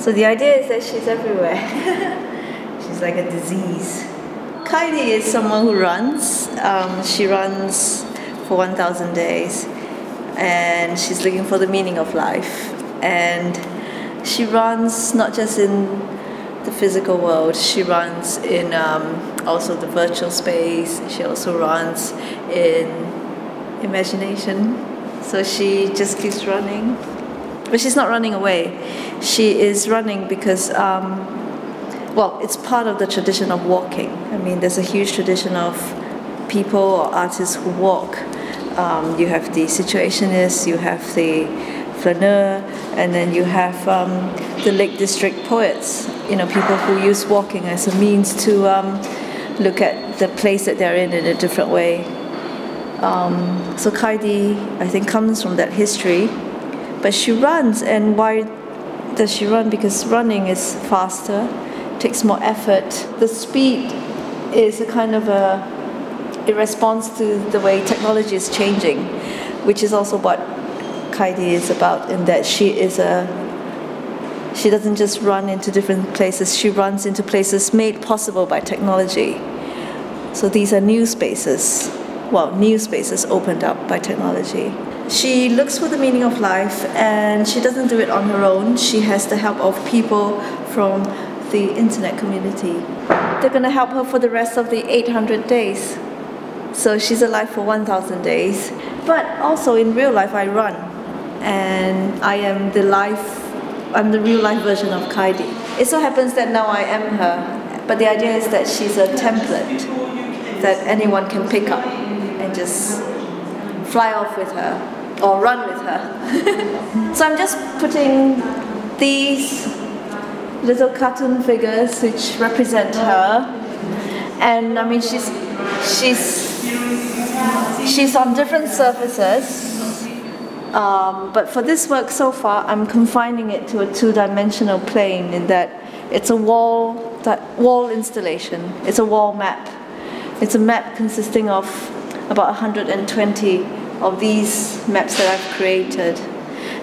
So the idea is that she's everywhere. She's like a disease. Kaidie is someone who runs. She runs for 1,000 days, and she's looking for the meaning of life. And she runs not just in the physical world, she runs in also the virtual space. She also runs in imagination. So she just keeps running. But she's not running away. She is running because, well, it's part of the tradition of walking. I mean, there's a huge tradition of people or artists who walk. You have the situationists, you have the flaneur, and then you have the Lake District poets, you know, people who use walking as a means to look at the place that they're in a different way. So Kaidie, I think, comes from that history. But she runs, and why does she run? Because running is faster, takes more effort. The speed is a kind of a response to the way technology is changing, which is also what Kaidie is about, in that she doesn't just run into different places, she runs into places made possible by technology. So these are new spaces, well, new spaces opened up by technology. She looks for the meaning of life, and she doesn't do it on her own. She has the help of people from the internet community. They're going to help her for the rest of the 800 days. So she's alive for 1,000 days. But also in real life, I run, and I'm the real life version of Kaidie. It so happens that now I am her, but the idea is that she's a template that anyone can pick up and just fly off with her or run with her. So I'm just putting these little cartoon figures which represent her, and I mean she's on different surfaces, but for this work so far I'm confining it to a two-dimensional plane, in that it's a wall installation. It's a wall map. It's a map consisting of about 120 of these maps that I've created.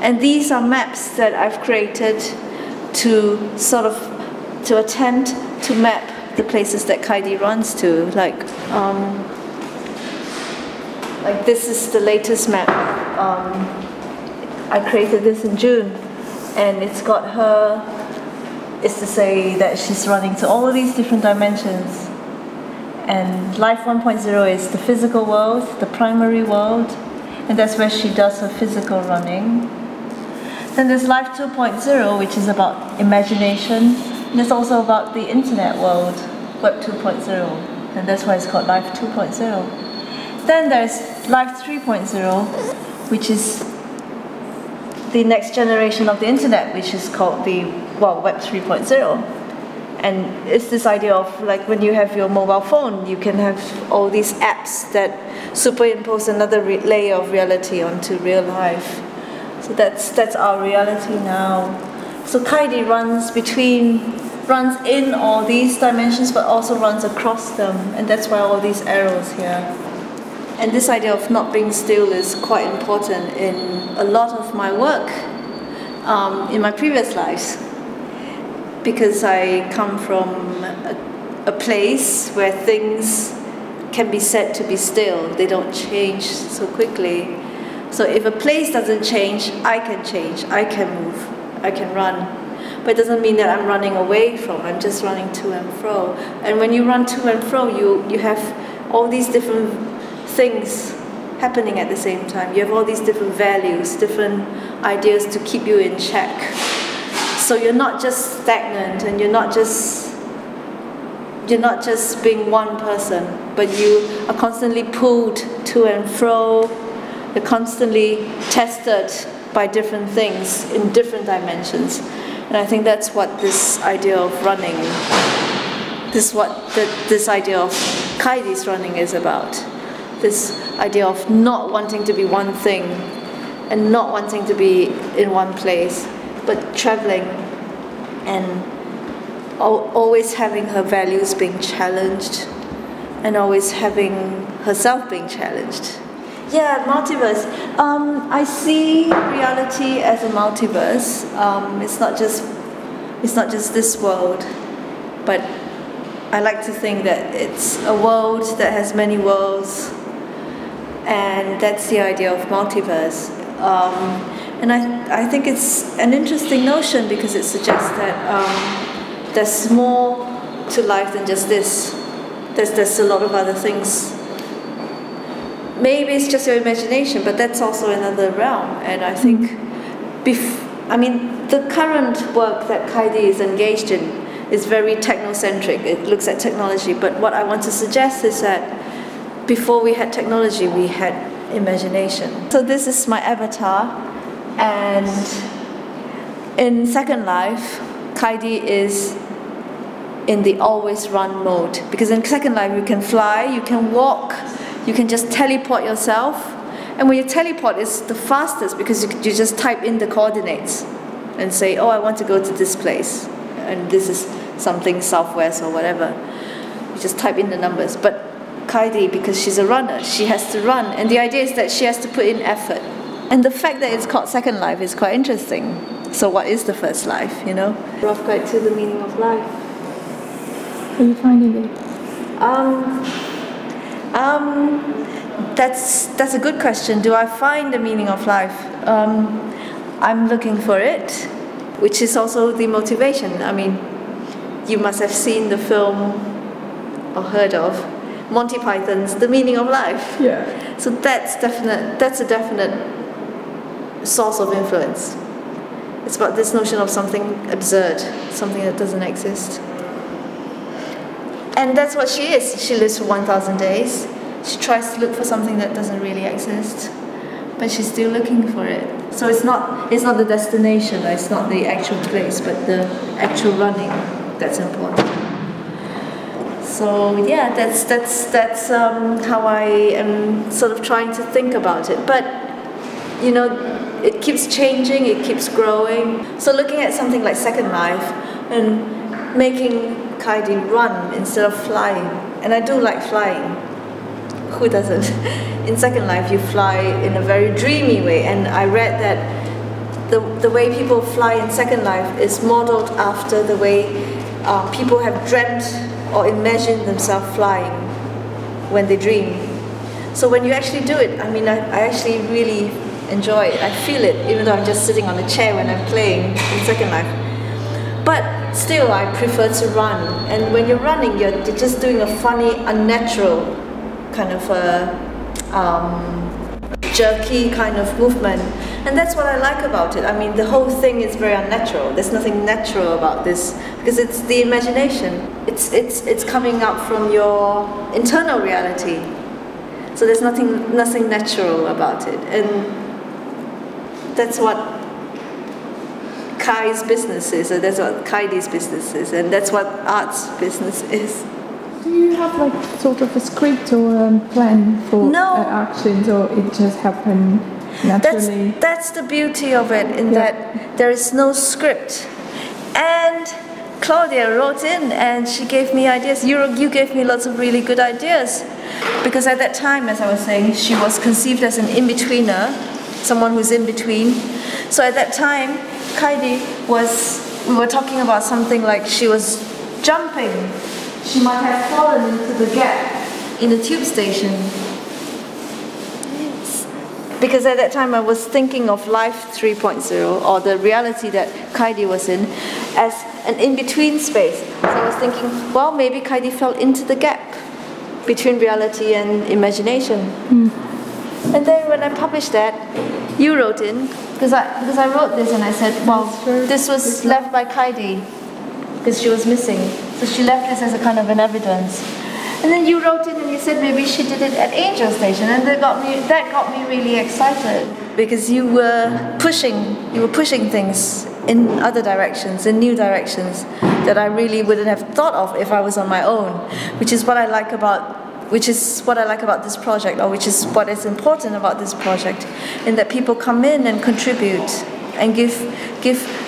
And these are maps that I've created to attempt to map the places that Kaidie runs to. Like this is the latest map. I created this in June, and it's got her, it's to say that she's running to all of these different dimensions. And Life 1.0 is the physical world, the primary world, and that's where she does her physical running. Then there's Life 2.0, which is about imagination, and it's also about the internet world, Web 2.0, and that's why it's called Life 2.0. Then there's Life 3.0, which is the next generation of the internet, which is called the, well, Web 3.0. And it's this idea of, like, when you have your mobile phone, you can have all these apps that superimpose another layer of reality onto real life. So that's our reality now. So Kaidie runs in all these dimensions, but also runs across them, and that's why all these arrows here. And this idea of not being still is quite important in a lot of my work in my previous lives, because I come from a place where things can be said to be still. They don't change so quickly. So if a place doesn't change, I can move, I can run. But it doesn't mean that I'm running away from, I'm just running to and fro. And when you run to and fro, you have all these different things happening at the same time. You have all these different values, different ideas to keep you in check. So you're not just stagnant, and you're not just being one person, but you are constantly pulled to and fro. You're constantly tested by different things in different dimensions. And I think that's what this idea of running, this idea of Kaidie's running is about. This idea of not wanting to be one thing and not wanting to be in one place, but traveling and always having her values being challenged and always having herself being challenged. Yeah, multiverse. I see reality as a multiverse. It's not just it's not just this world, but I like to think that it's a world that has many worlds, and that's the idea of multiverse. And I think it's an interesting notion because it suggests that there's more to life than just this. There's a lot of other things. Maybe it's just your imagination, but that's also another realm. And I think, the current work that Kaidie is engaged in is very technocentric. It looks at technology, but what I want to suggest is that before we had technology, we had imagination. So this is my avatar, and in Second Life, Kaidie is in the always run mode, because in Second Life you can fly, you can walk, you can just teleport yourself, and when you teleport it's the fastest because you just type in the coordinates and say, oh, I want to go to this place, and this is something southwest or whatever. You just type in the numbers. But Kaidie, because she's a runner, she has to run, and the idea is that she has to put in effort. And the fact that it's called Second Life is quite interesting. So what is the first life, you know? Rough guide to the meaning of life. How are you finding it? That's a good question. Do I find the meaning of life? I'm looking for it, which is also the motivation. I mean, you must have seen the film or heard of Monty Python's The Meaning of Life. Yeah. So that's a definite source of influence. It's about this notion of something absurd, something that doesn't exist. And that's what she is. She lives for 1,000 days. She tries to look for something that doesn't really exist, but she's still looking for it. So it's not the destination, it's not the actual place, but the actual running that's important. So yeah, that's how I am sort of trying to think about it. But you know, it keeps changing, it keeps growing. So looking at something like Second Life and making Kaidie run instead of flying, and I do like flying. Who doesn't? In Second Life, you fly in a very dreamy way, and I read that the way people fly in Second Life is modeled after the way people have dreamt or imagined themselves flying when they dream. So when you actually do it, I mean, I actually really enjoy it. I feel it, even though I'm just sitting on a chair when I'm playing in Second Life. But still, I prefer to run. And when you're running, you're just doing a funny, unnatural kind of jerky kind of movement, and that's what I like about it. I mean, the whole thing is very unnatural. There's nothing natural about this because it's the imagination. It's coming up from your internal reality. So there's nothing natural about it, and that's what Kai's business is, and that's what Kaidie's business is, and that's what art's business is. Do you have like sort of a script or a plan for actions, or it just happened naturally? That's the beauty of it, in that there is no script. And Claudia wrote in and she gave me ideas. You gave me lots of really good ideas, because at that time, as I was saying, she was conceived as an in-betweener, someone who's in between. So at that time, Kaidie we were talking about something like she was jumping. She might have fallen into the gap in a tube station. Because at that time I was thinking of Life 3.0, or the reality that Kaidie was in, as an in-between space. So I was thinking, well, maybe Kaidie fell into the gap between reality and imagination. And then when I published that, you wrote in, because I wrote this and I said, well, this was left by Kaidie, because she was missing. So she left this as a kind of an evidence. And then you wrote it and you said maybe she did it at Angel Station, and that got me really excited, because you were pushing things in other directions, in new directions that I really wouldn't have thought of if I was on my own, which is what I like about this project, or which is what is important about this project, in that people come in and contribute and give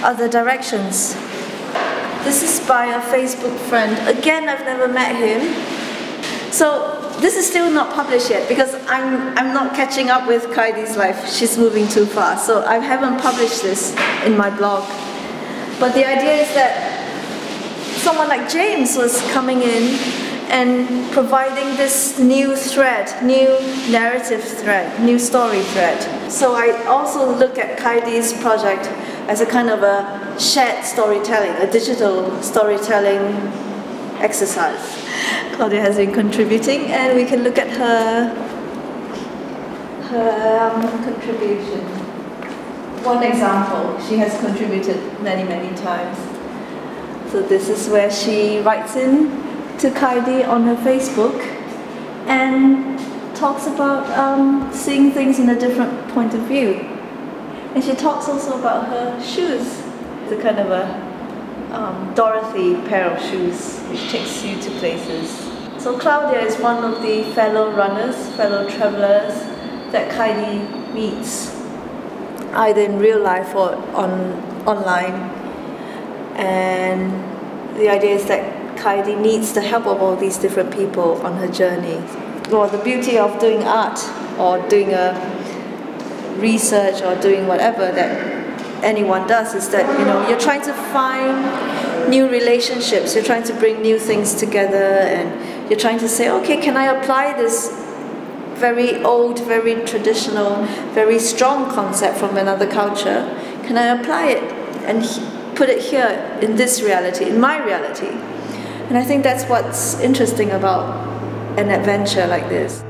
other directions. This is by a Facebook friend. Again, I've never met him. So this is still not published yet, because I'm not catching up with Kaidie's life. She's moving too fast. So I haven't published this in my blog. But the idea is that someone like James was coming in and providing this new thread, new narrative thread, new story thread. So I also look at Kaidie's project as a kind of a shared storytelling, a digital storytelling exercise. Claudia has been contributing, and we can look at her contribution. One example, she has contributed many times. So this is where she writes in to Kaidie on her Facebook and talks about seeing things in a different point of view. And she talks also about her shoes, the kind of a Dorothy pair of shoes which takes you to places. So Claudia is one of the fellow runners, fellow travelers that Kaidie meets, either in real life or online. And the idea is that Kaidie needs the help of all these different people on her journey. Well, the beauty of doing art or doing a research or doing whatever that anyone does is that, you know, you're trying to find new relationships, you're trying to bring new things together, and you're trying to say, okay, can I apply this very old, very traditional, very strong concept from another culture? Can I apply it and put it here in this reality, in my reality? And I think that's what's interesting about an adventure like this.